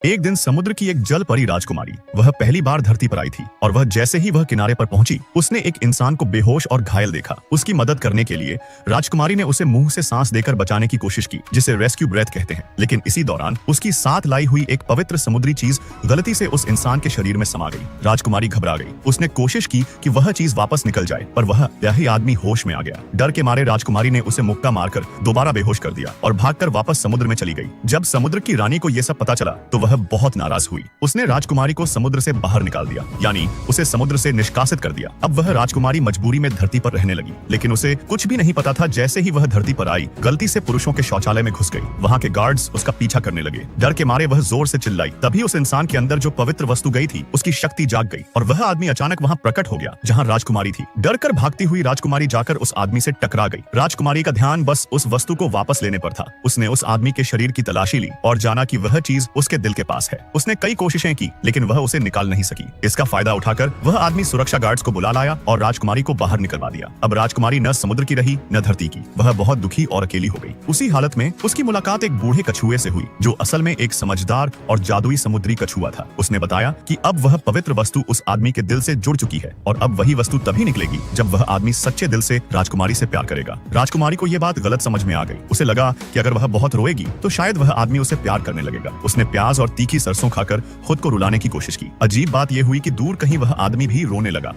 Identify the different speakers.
Speaker 1: एक दिन समुद्र की एक जल परी राजकुमारी वह पहली बार धरती पर आई थी और वह जैसे ही वह किनारे पर पहुंची उसने एक इंसान को बेहोश और घायल देखा। उसकी मदद करने के लिए राजकुमारी ने उसे मुंह से सांस देकर बचाने की कोशिश की, जिसे रेस्क्यू ब्रेथ कहते हैं। लेकिन इसी दौरान उसकी साथ लाई हुई एक पवित्र समुद्री चीज गलती से उस इंसान के शरीर में समा गई। राजकुमारी घबरा गई। उसने कोशिश की कि वह चीज वापस निकल जाए, पर वह यही आदमी होश में आ गया। डर के मारे राजकुमारी ने उसे मुक्का मारकर दोबारा बेहोश कर दिया और भागकर वापस समुद्र में चली गई। जब समुद्र की रानी को यह सब पता चला तो वह बहुत नाराज हुई। उसने राजकुमारी को समुद्र से बाहर निकाल दिया, यानी उसे समुद्र से निष्कासित कर दिया। अब वह राजकुमारी मजबूरी में धरती पर रहने लगी, लेकिन उसे कुछ भी नहीं पता था जैसे ही वह धरती पर आई गलती से पुरुषों के शौचालय में घुस गई। वहां के गार्ड्स उसका पीछा करने लगे। डर के मारे वह जोर से चिल्लाई। तभी उस इंसान के अंदर जो पवित्र वस्तु गई थी उसकी शक्ति जाग गई और वह आदमी अचानक वहां प्रकट हो गया जहां राजकुमारी थी। डर कर भागती हुई राजकुमारी जाकर उस आदमी से टकरा गई। राजकुमारी का ध्यान बस उस वस्तु को वापस लेने पर था। उसने उस आदमी के शरीर की तलाशी ली और जाना कि वह चीज उसके दिल के पास है। उसने कई कोशिशें की लेकिन वह उसे निकाल नहीं सकी। इसका फायदा उठाकर वह आदमी सुरक्षा गार्ड्स को बुला लाया और राजकुमारी को बाहर निकलवा दिया। अब राजकुमारी न समुद्र की रही न धरती की। वह बहुत दुखी और अकेली हो गई। उसी हालत में उसकी मुलाकात एक बूढ़े कछुए से हुई जो असल में एक समझदार और जादुई समुद्री कछुआ था। उसने बताया कि अब वह पवित्र वस्तु उस आदमी के दिल से जुड़ चुकी है और अब वही वस्तु तभी निकलेगी जब वह आदमी सच्चे दिल से राजकुमारी से प्यार करेगा। राजकुमारी को यह बात गलत समझ में आ गई। उसे लगा कि अगर वह बहुत रोएगी तो शायद वह आदमी उसे प्यार करने लगेगा। उसने प्याज और तीखी सरसों खाकर खुद को रुलाने की कोशिश की। अजीब बात यह हुई कि दूर कहीं वह आदमी भी रोने लगा।